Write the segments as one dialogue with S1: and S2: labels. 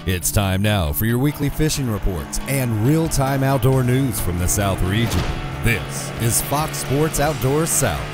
S1: It's time now for your weekly fishing reports and real-time outdoor news from the South region. This is Fox Sports Outdoors South.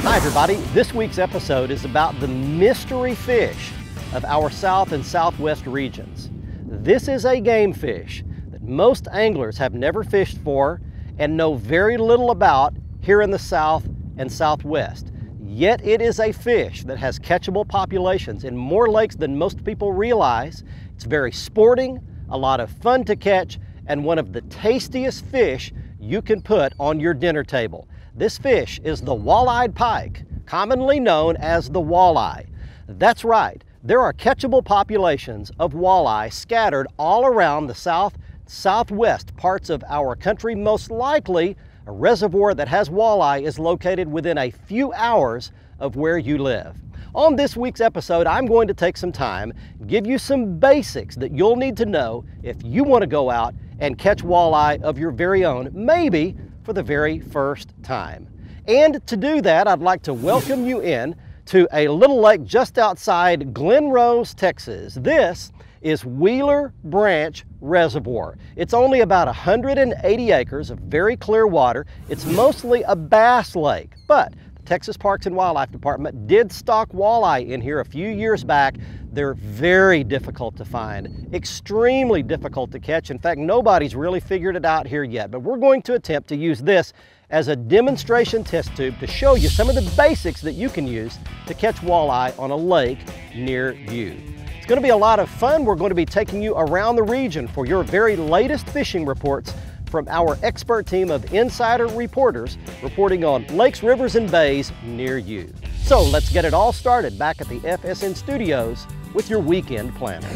S2: Hi everybody, this week's episode is about the mystery fish of our South and Southwest regions. This is a game fish that most anglers have never fished for and know very little about here in the South and Southwest. Yet it is a fish that has catchable populations in more lakes than most people realize. It's very sporting, a lot of fun to catch, and one of the tastiest fish you can put on your dinner table. This fish is the wall-eyed pike, commonly known as the walleye. That's right, there are catchable populations of walleye scattered all around the southwest parts of our country. Most likely, a reservoir that has walleye is located within a few hours of where you live. On this week's episode, I'm going to take some time, give you some basics that you'll need to know if you want to go out and catch walleye of your very own, maybe for the very first time. And to do that, I'd like to welcome you in to a little lake just outside Glen Rose, Texas. This is Wheeler Branch Reservoir. It's only about 180 acres of very clear water. It's mostly a bass lake, but the Texas Parks and Wildlife Department did stock walleye in here a few years back. They're very difficult to find, extremely difficult to catch. In fact, nobody's really figured it out here yet, but we're going to attempt to use this as a demonstration test tube to show you some of the basics that you can use to catch walleye on a lake near you. It's going to be a lot of fun. We're going to be taking you around the region for your very latest fishing reports from our expert team of insider reporters reporting on lakes, rivers, and bays near you. So let's get it all started back at the FSN studios with your weekend planner.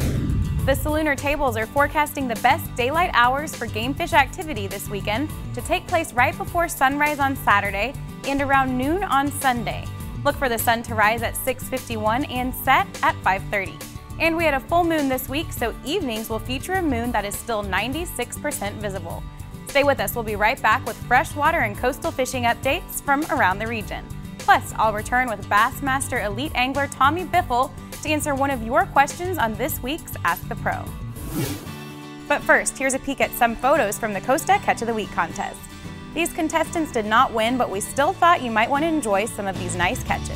S3: The Salooner tables are forecasting the best daylight hours for game fish activity this weekend to take place right before sunrise on Saturday and around noon on Sunday. Look for the sun to rise at 6:51 and set at 5:30. And we had a full moon this week, so evenings will feature a moon that is still 96% visible. Stay with us, we'll be right back with freshwater and coastal fishing updates from around the region. Plus, I'll return with Bassmaster Elite Angler Tommy Biffle to answer one of your questions on this week's Ask the Pro. But first, here's a peek at some photos from the Costa Catch of the Week contest. These contestants did not win, but we still thought you might want to enjoy some of these nice catches.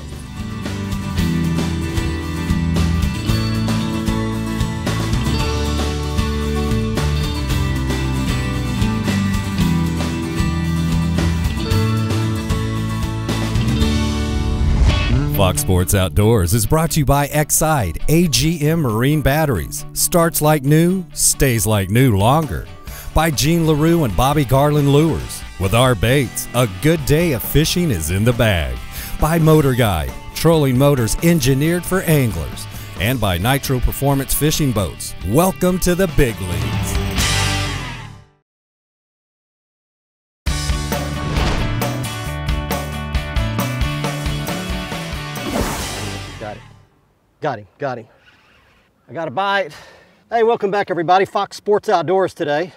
S1: Fox Sports Outdoors is brought to you by Exide AGM Marine Batteries. Starts like new, stays like new longer. By Gene LaRue and Bobby Garland Lures. With our baits, a good day of fishing is in the bag. By Motor Guide, trolling motors engineered for anglers. And by Nitro Performance Fishing Boats. Welcome to the big leagues.
S2: Got him. I got a bite. Hey, welcome back everybody. Fox Sports Outdoors today.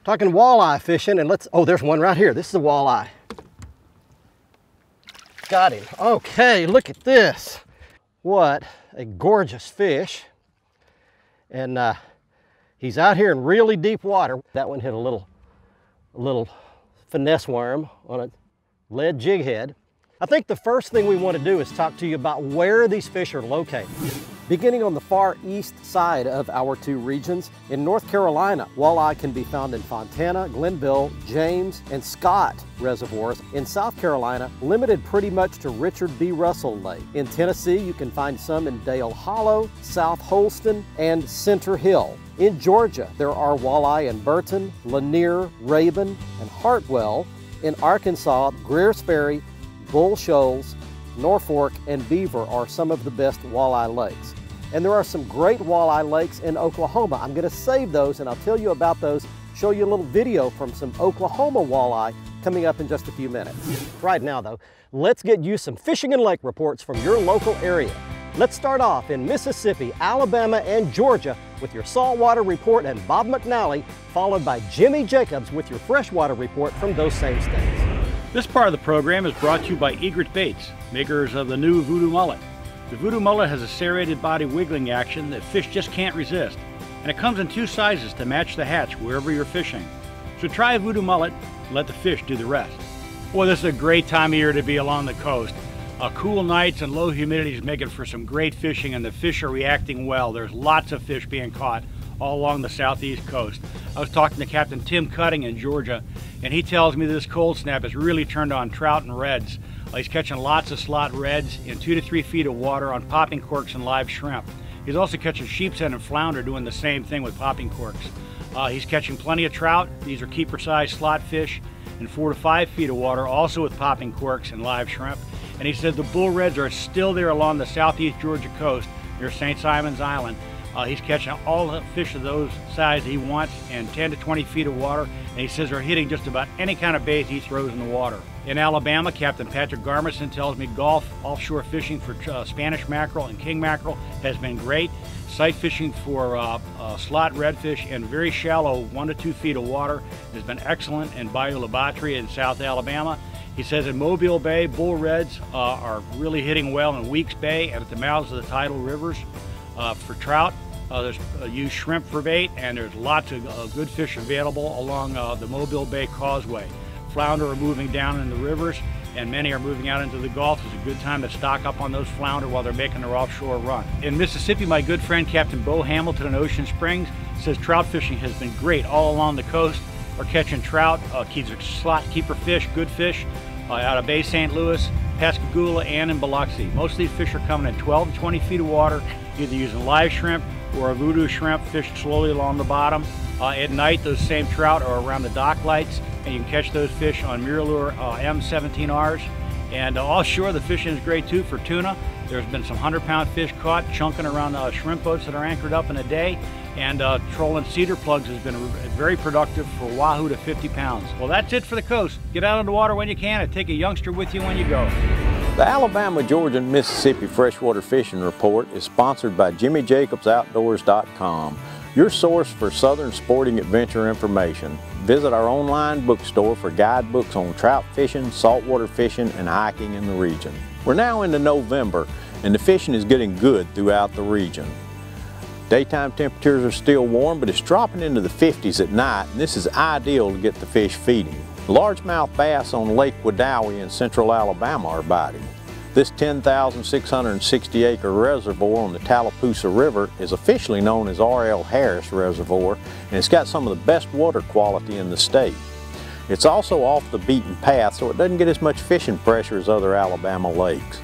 S2: Talking walleye fishing, and oh, there's one right here. This is a walleye. Got him. Okay, look at this. What a gorgeous fish. And he's out here in really deep water. That one hit a little finesse worm on a lead jig head. I think the first thing we want to do is talk to you about where these fish are located. Beginning on the far east side of our two regions, in North Carolina, walleye can be found in Fontana, Glenville, James, and Scott reservoirs. In South Carolina, limited pretty much to Richard B. Russell Lake. In Tennessee, you can find some in Dale Hollow, South Holston, and Center Hill. In Georgia, there are walleye in Burton, Lanier, Raven, and Hartwell. In Arkansas, Greers Ferry, Bull Shoals, Norfolk, and Beaver are some of the best walleye lakes. And there are some great walleye lakes in Oklahoma. I'm going to save those and I'll tell you about those, show you a little video from some Oklahoma walleye coming up in just a few minutes. Right now though, let's get you some fishing and lake reports from your local area. Let's start off in Mississippi, Alabama, and Georgia with your saltwater report and Bob McNally, followed by Jimmy Jacobs with your freshwater report from those same states.
S4: This part of the program is brought to you by Egret Baits, makers of the new Voodoo Mullet. The Voodoo Mullet has a serrated body wiggling action that fish just can't resist, and it comes in 2 sizes to match the hatch wherever you're fishing. So try a Voodoo Mullet and let the fish do the rest. Boy, this is a great time of year to be along the coast. Cool nights and low humidity is making for some great fishing, and the fish are reacting well. There's lots of fish being caught all along the southeast coast. I was talking to Captain Tim Cutting in Georgia, and he tells me this cold snap has really turned on trout and reds. He's catching lots of slot reds in 2 to 3 feet of water on popping corks and live shrimp. He's also catching sheepshead and flounder doing the same thing with popping corks. He's catching plenty of trout. These are keeper-sized slot fish in 4 to 5 feet of water, also with popping corks and live shrimp. And he said the bull reds are still there along the southeast Georgia coast near St. Simon's Island. He's catching all the fish of those size he wants in 10 to 20 feet of water, and he says they're hitting just about any kind of bait he throws in the water. In Alabama, Captain Patrick Garmison tells me Gulf offshore fishing for Spanish mackerel and king mackerel has been great. Sight fishing for slot redfish in very shallow 1 to 2 feet of water has been excellent in Bayou La Batterie in South Alabama. He says in Mobile Bay, bull reds are really hitting well in Weeks Bay and at the mouths of the tidal rivers. For trout, there's used shrimp for bait, and there's lots of good fish available along the Mobile Bay Causeway. Flounder are moving down in the rivers, and many are moving out into the Gulf. It's a good time to stock up on those flounder while they're making their offshore run. In Mississippi, my good friend Captain Bo Hamilton in Ocean Springs says trout fishing has been great all along the coast. We're catching trout, slot keeper fish, good fish, out of Bay St. Louis, Pascagoula, and in Biloxi. Most of these fish are coming in 12 to 20 feet of water, either using live shrimp or a voodoo shrimp fished slowly along the bottom. At night, those same trout are around the dock lights, and you can catch those fish on MirrOlure M17Rs. And offshore, the fishing is great too for tuna. There's been some 100-pound fish caught chunking around shrimp boats that are anchored up in a day. And trolling cedar plugs has been very productive for wahoo to 50 pounds. Well, that's it for the coast. Get out on the water when you can and take a youngster with you when you go.
S5: The Alabama, Georgia, and Mississippi Freshwater Fishing Report is sponsored by JimmyJacobsOutdoors.com, your source for southern sporting adventure information. Visit our online bookstore for guidebooks on trout fishing, saltwater fishing, and hiking in the region. We're now into November, and the fishing is getting good throughout the region. Daytime temperatures are still warm, but it's dropping into the 50s at night, and this is ideal to get the fish feeding. Largemouth bass on Lake Wedowee in central Alabama are biting. This 10,660 acre reservoir on the Tallapoosa River is officially known as R.L. Harris Reservoir, and it's got some of the best water quality in the state. It's also off the beaten path, so it doesn't get as much fishing pressure as other Alabama lakes.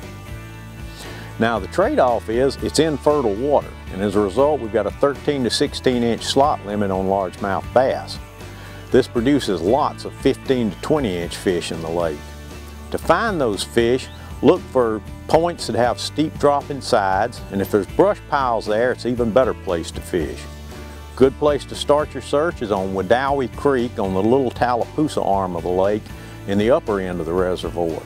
S5: Now the trade-off is it's in fertile water, and as a result we've got a 13 to 16 inch slot limit on largemouth bass. This produces lots of 15 to 20 inch fish in the lake. To find those fish, look for points that have steep dropping sides, and if there's brush piles there, it's an even better place to fish. Good place to start your search is on Wedowee Creek on the little Tallapoosa arm of the lake in the upper end of the reservoir.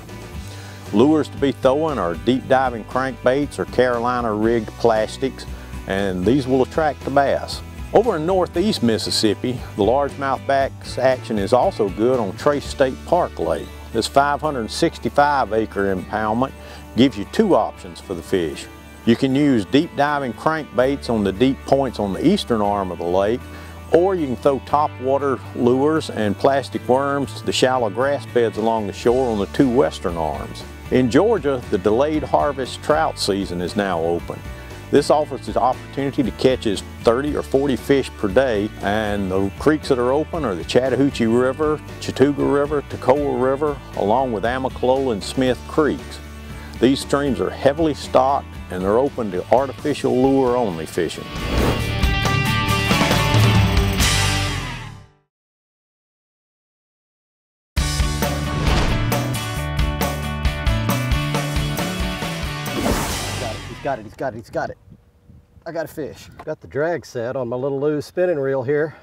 S5: Lures to be throwing are deep diving crankbaits or Carolina rigged plastics, and these will attract the bass. Over in northeast Mississippi, the largemouth bass action is also good on Trace State Park Lake. This 565 acre impoundment gives you 2 options for the fish. You can use deep diving crankbaits on the deep points on the eastern arm of the lake, or you can throw topwater lures and plastic worms to the shallow grass beds along the shore on the 2 western arms. In Georgia, the delayed harvest trout season is now open. This offers the opportunity to catch as 30 or 40 fish per day, and the creeks that are open are the Chattahoochee River, Chattooga River, Toccoa River, along with Amicalola and Smith Creeks. These streams are heavily stocked and they're open to artificial lure only fishing.
S2: He's got it. I got a fish. Got the drag set on my little loose spinning reel here.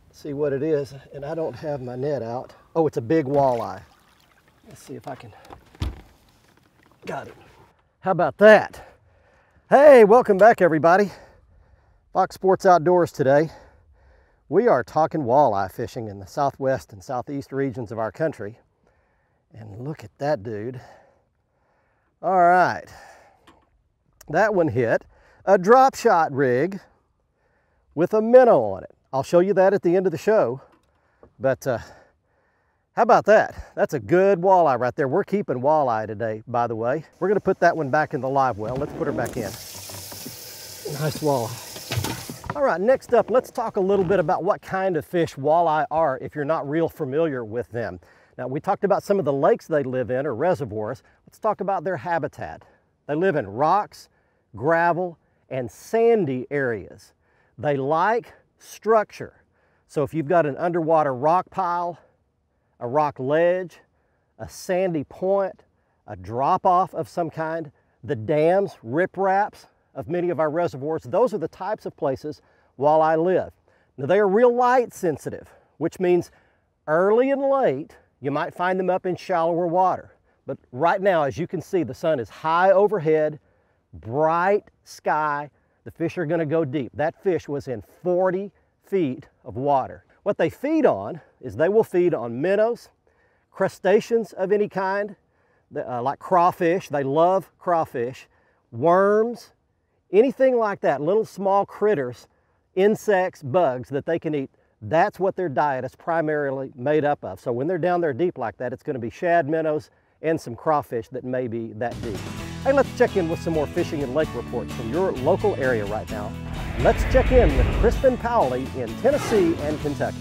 S2: Let's see what it is, and I don't have my net out. Oh, it's a big walleye. Let's see if I can. Got it. How about that? Hey, welcome back everybody. Fox Sports Outdoors today. We are talking walleye fishing in the southwest and southeast regions of our country. And look at that dude. All right, that one hit a drop shot rig with a minnow on it. I'll show you that at the end of the show. But how about that? That's a good walleye right there. We're keeping walleye today, by the way. We're gonna put that one back in the live well. Let's put her back in. Nice walleye. All right, next up, let's talk a little bit about what kind of fish walleye are if you're not real familiar with them. Now, we talked about some of the lakes they live in, or reservoirs. Let's talk about their habitat. They live in rocks, gravel, and sandy areas. They like structure. So if you've got an underwater rock pile, a rock ledge, a sandy point, a drop-off of some kind, the dams, ripraps of many of our reservoirs, those are the types of places walleye live. Now, they are real light sensitive, which means early and late, you might find them up in shallower water. But right now, as you can see, the sun is high overhead, bright sky. The fish are gonna go deep. That fish was in 40 feet of water. What they feed on is they will feed on minnows, crustaceans of any kind, like crawfish. They love crawfish, worms, anything like that, little small critters, insects, bugs that they can eat. That's what their diet is primarily made up of. So when they're down there deep like that, it's going to be shad, minnows, and some crawfish that may be that deep. Hey, let's check in with some more fishing and lake reports from your local area right now. Let's check in with Crispin Powley in Tennessee and Kentucky.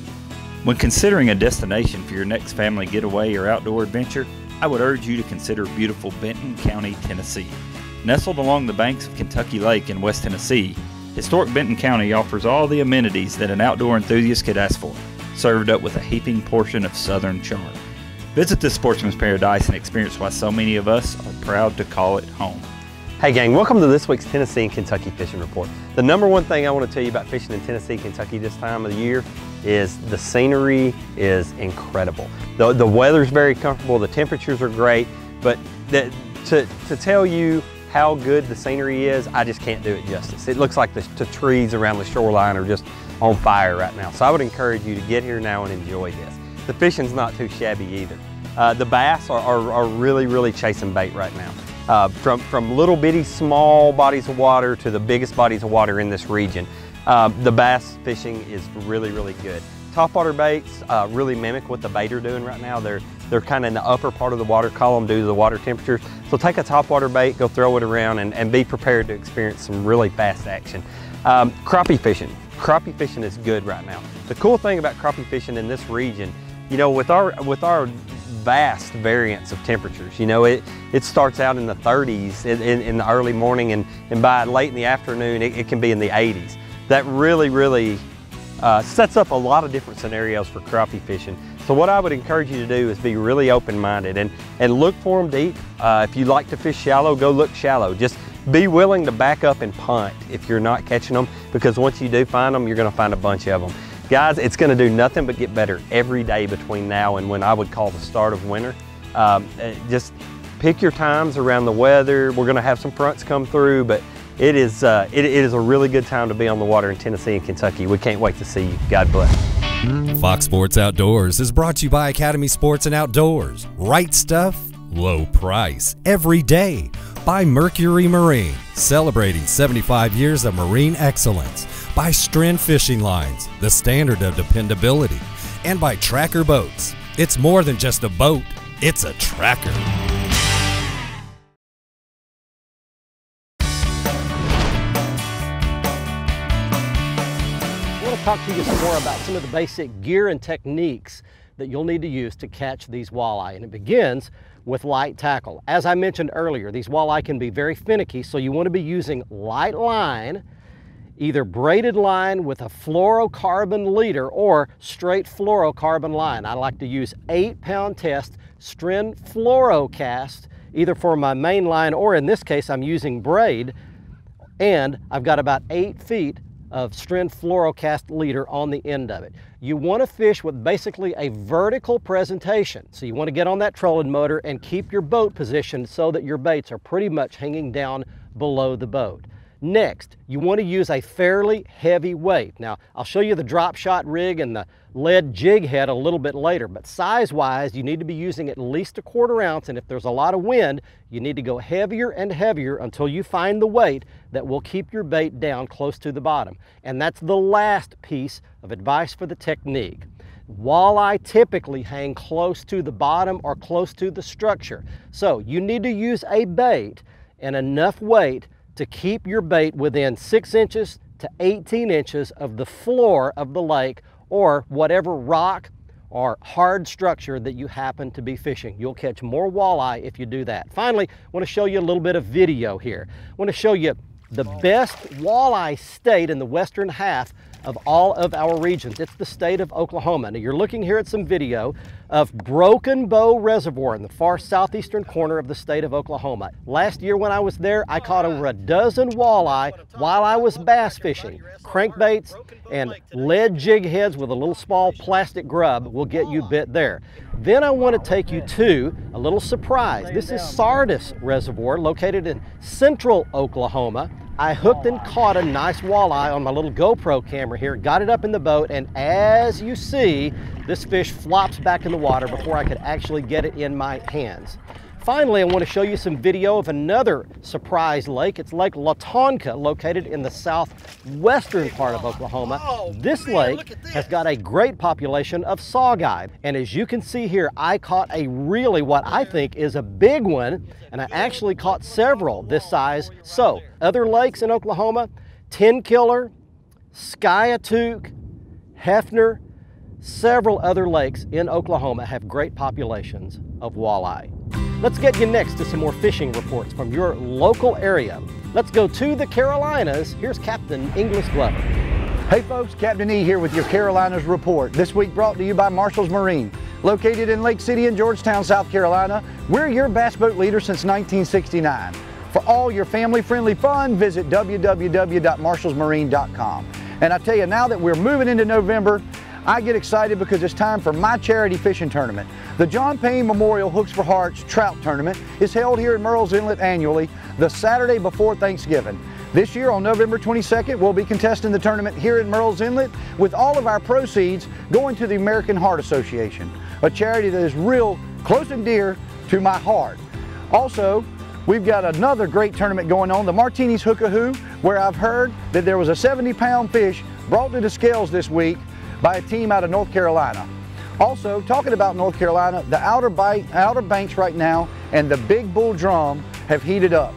S6: When considering a destination for your next family getaway or outdoor adventure, I would urge you to consider beautiful Benton County, Tennessee. Nestled along the banks of Kentucky Lake in West Tennessee, historic Benton County offers all the amenities that an outdoor enthusiast could ask for, served up with a heaping portion of southern charm. Visit this sportsman's paradise and experience why so many of us are proud to call it home.
S7: Hey gang, welcome to this week's Tennessee and Kentucky Fishing Report. The number one thing I want to tell you about fishing in Tennessee, Kentucky this time of the year is the scenery is incredible. The weather's very comfortable, the temperatures are great, but to tell you how good the scenery is, I just can't do it justice. It looks like the trees around the shoreline are just on fire right now. So I would encourage you to get here now and enjoy this. The fishing's not too shabby either. The bass are really chasing bait right now. From little bitty small bodies of water to the biggest bodies of water in this region. The bass fishing is really good. Topwater baits really mimic what the bait are doing right now. They're kind of in the upper part of the water column due to the water temperatures. So take a topwater bait, go throw it around, and be prepared to experience some really fast action. Crappie fishing. Crappie fishing is good right now. The cool thing about crappie fishing in this region, you know, with our vast variance of temperatures, you know, it starts out in the 30s in the early morning, and by late in the afternoon, it can be in the 80s. That really sets up a lot of different scenarios for crappie fishing. So what I would encourage you to do is be really open-minded and look for them deep. If you like to fish shallow, go look shallow. Just be willing to back up and punt if you're not catching them, because once you do find them, you're gonna find a bunch of them. Guys, it's gonna do nothing but get better every day between now and when I would call the start of winter. Just pick your times around the weather. We're gonna have some fronts come through, but it is a really good time to be on the water in Tennessee and Kentucky. We can't wait to see you. God bless.
S1: Fox Sports Outdoors is brought to you by Academy Sports and Outdoors. Right stuff, low price, every day. By Mercury Marine, celebrating 75 years of marine excellence. By Stren Fishing Lines, the standard of dependability. And by Tracker Boats. It's more than just a boat, it's a tracker.
S2: Talk to you some more about some of the basic gear and techniques that you'll need to use to catch these walleye, and it begins with light tackle. As I mentioned earlier, these walleye can be very finicky, so you want to be using light line, either braided line with a fluorocarbon leader or straight fluorocarbon line. I like to use 8-pound test Stren fluorocast, either for my main line, or in this case I'm using braid, and I've got about 8 feet of Stren fluorocast leader on the end of it. You want to fish with basically a vertical presentation. So you want to get on that trolling motor and keep your boat positioned so that your baits are pretty much hanging down below the boat. Next, you want to use a fairly heavy weight. Now, I'll show you the drop shot rig and the lead jig head a little bit later, but size-wise, you need to be using at least 1/4 ounce, and if there's a lot of wind, you need to go heavier and heavier until you find the weight that will keep your bait down close to the bottom. And that's the last piece of advice for the technique. Walleye typically hang close to the bottom or close to the structure. So you need to use a bait and enough weight to keep your bait within 6 inches to 18 inches of the floor of the lake or whatever rock or hard structure that you happen to be fishing. You'll catch more walleye if you do that. Finally, I want to show you a little bit of video here. I want to show you the best walleye state in the western half of all of our regions. It's the state of Oklahoma. Now you're looking here at some video of Broken Bow Reservoir in the far southeastern corner of the state of Oklahoma. Last year when I was there, I caught over a dozen walleye while I was bass fishing. Crankbaits and lead jig heads with a little small plastic grub will get you bit there. Then I want to take you to a little surprise. This is Sardis Reservoir located in central Oklahoma. I hooked and caught a nice walleye on my little GoPro camera here, got it up in the boat, and as you see, this fish flops back in the water before I could actually get it in my hands. Finally, I want to show you some video of another surprise lake. It's Lake Latonka, located in the southwestern part of Oklahoma. This lake has got a great population of saugeye. And as you can see here, I caught a really, what I think is a big one, and I actually caught several this size. So, other lakes in Oklahoma, Ten Killer, Skiatook, Hefner, several other lakes in Oklahoma have great populations of walleye. Let's get you next to some more fishing reports from your local area. Let's go to the Carolinas. Here's Captain Inglis Glover.
S8: Hey folks, Captain E here with your Carolinas report. This week brought to you by Marshall's Marine. Located in Lake City and Georgetown, South Carolina, we're your bass boat leader since 1969. For all your family-friendly fun, visit www.marshallsmarine.com. And I tell you, now that we're moving into November, I get excited because it's time for my charity fishing tournament. The John Payne Memorial Hooks for Hearts Trout Tournament is held here in Murrells Inlet annually, the Saturday before Thanksgiving. This year on November 22nd, we'll be contesting the tournament here in Murrells Inlet with all of our proceeds going to the American Heart Association, a charity that is real close and dear to my heart. Also, we've got another great tournament going on, the Martini's Hook-a-Hoo, where I've heard that there was a 70-pound fish brought to the scales this week by a team out of North Carolina. Also, talking about North Carolina, the Outer Banks right now and the Big Bull Drum have heated up.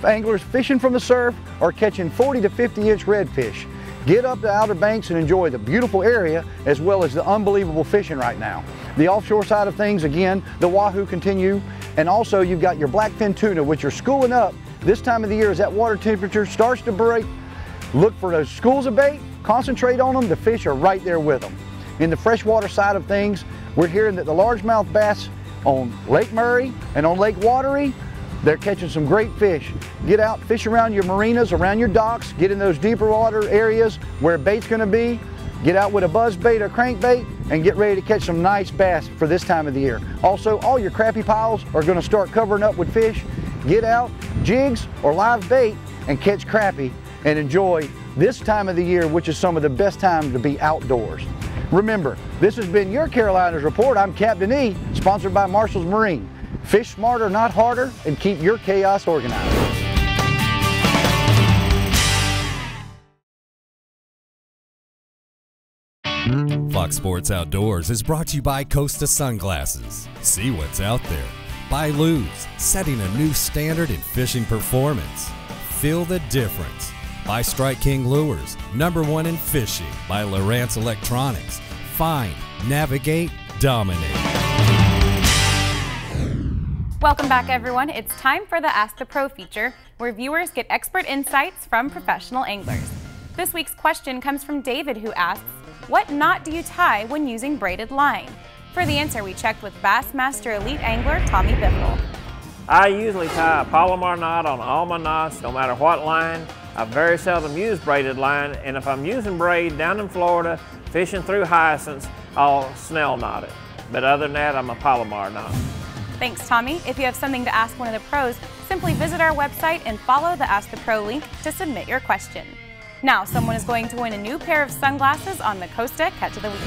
S8: Anglers fishing from the surf are catching 40 to 50-inch redfish. Get up the Outer Banks and enjoy the beautiful area as well as the unbelievable fishing right now. The offshore side of things, again, the wahoo continue, and also you've got your blackfin tuna, which are schooling up this time of the year as that water temperature starts to break. Look for those schools of bait, concentrate on them, the fish are right there with them. In the freshwater side of things, we're hearing that the largemouth bass on Lake Murray and on Lake Watery, they're catching some great fish. Get out, fish around your marinas, around your docks, get in those deeper water areas where bait's gonna be, get out with a buzz bait or crankbait, and get ready to catch some nice bass for this time of the year. Also, all your crappie piles are gonna start covering up with fish. Get out, jigs or live bait, and catch crappie and enjoy this time of the year, which is some of the best time to be outdoors. Remember, this has been your Carolinas Report. I'm Captain E, sponsored by Marshall's Marine. Fish smarter, not harder, and keep your chaos organized.
S1: Fox Sports Outdoors is brought to you by Costa Sunglasses. See what's out there. By Luz, setting a new standard in fishing performance. Feel the difference. By Strike King Lures, #1 in fishing. By Lowrance Electronics. Find, navigate, dominate.
S3: Welcome back, everyone. It's time for the Ask the Pro feature, where viewers get expert insights from professional anglers. This week's question comes from David, who asks, what knot do you tie when using braided line? For the answer, we checked with Bassmaster Elite Angler Tommy Biffle.
S9: I usually tie a Palomar knot on all my knots, no matter what line. I very seldom use braided line, and if I'm using braid down in Florida, fishing through hyacinths, I'll snell knot it. But other than that, I'm a Palomar knot.
S3: Thanks, Tommy. If you have something to ask one of the pros, simply visit our website and follow the Ask the Pro link to submit your question. Now, someone is going to win a new pair of sunglasses on the Costa Catch of the Week.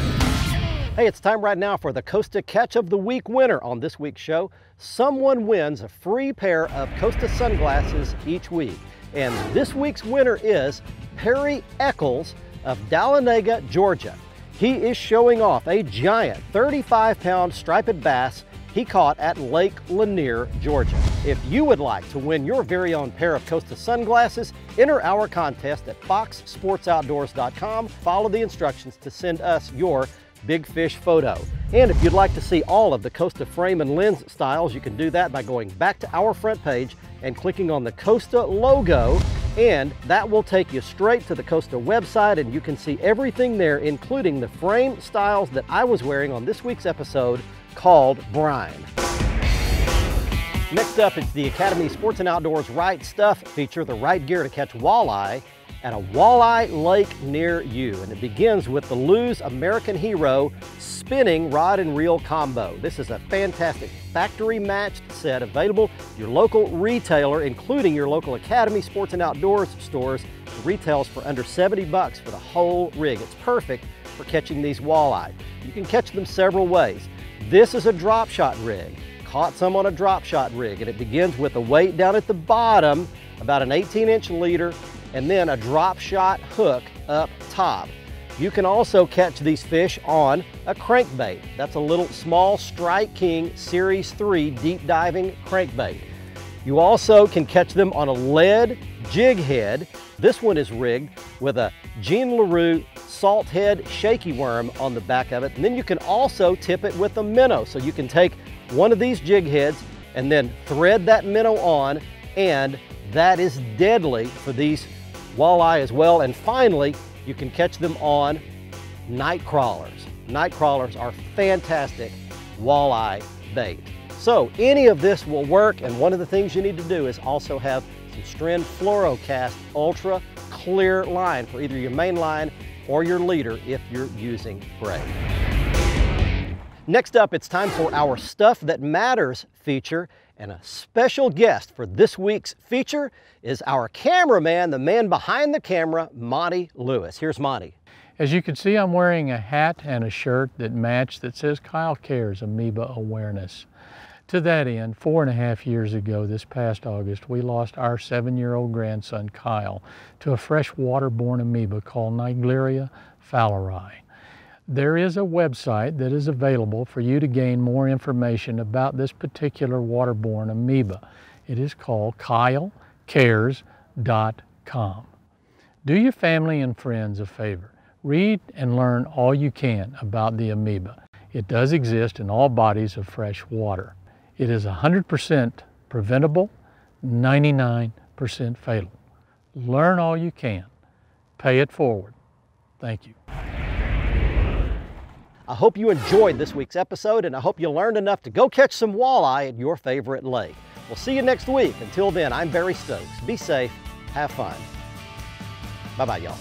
S2: Hey, it's time right now for the Costa Catch of the Week winner. On this week's show, someone wins a free pair of Costa sunglasses each week. And this week's winner is Perry Eccles of Dahlonega, Georgia. He is showing off a giant 35-pound striped bass he caught at Lake Lanier, Georgia. If you would like to win your very own pair of Costa sunglasses, enter our contest at foxsportsoutdoors.com. Follow the instructions to send us your big fish photo. And if you'd like to see all of the Costa frame and lens styles, you can do that by going back to our front page and clicking on the Costa logo, and that will take you straight to the Costa website, and you can see everything there, including the frame styles that I was wearing on this week's episode called Brine. Next up, it's the Academy Sports and Outdoors Right Stuff feature, the right gear to catch walleye at a walleye lake near you. And it begins with the Lew's American Hero spinning rod and reel combo. This is a fantastic factory matched set available at your local retailer, including your local Academy Sports and Outdoors stores. It retails for under 70 bucks for the whole rig. It's perfect for catching these walleye. You can catch them several ways. This is a drop shot rig. Caught some on a drop shot rig, and it begins with a weight down at the bottom, about an 18-inch leader, and then a drop shot hook up top. You can also catch these fish on a crankbait. That's a little small Strike King Series 3 deep diving crankbait. You also can catch them on a lead jig head. This one is rigged with a Jean LaRue salt head shaky worm on the back of it. And then you can also tip it with a minnow. So you can take one of these jig heads and then thread that minnow on, and that is deadly for these walleye as well. And finally, you can catch them on night crawlers. Night crawlers are fantastic walleye bait. So any of this will work, and one of the things you need to do is also have some Stren Fluorocast Ultra clear line for either your main line or your leader if you're using braid. Next up, it's time for our Stuff That Matters feature, and a special guest for this week's feature is our cameraman, the man behind the camera, Monty Lewis. Here's Monty.
S10: As you can see, I'm wearing a hat and a shirt that match that says Kyle Cares Amoeba Awareness. To that end, 4.5 years ago, this past August, we lost our 7-year-old grandson, Kyle, to a fresh waterborne amoeba called Naegleria fowleri. There is a website that is available for you to gain more information about this particular waterborne amoeba. It is called kylecares.com. Do your family and friends a favor. Read and learn all you can about the amoeba. It does exist in all bodies of fresh water. It is 100% preventable, 99% fatal. Learn all you can. Pay it forward. Thank you.
S2: I hope you enjoyed this week's episode, and I hope you learned enough to go catch some walleye at your favorite lake. We'll see you next week. Until then, I'm Barry Stokes. Be safe, have fun. Bye-bye, y'all.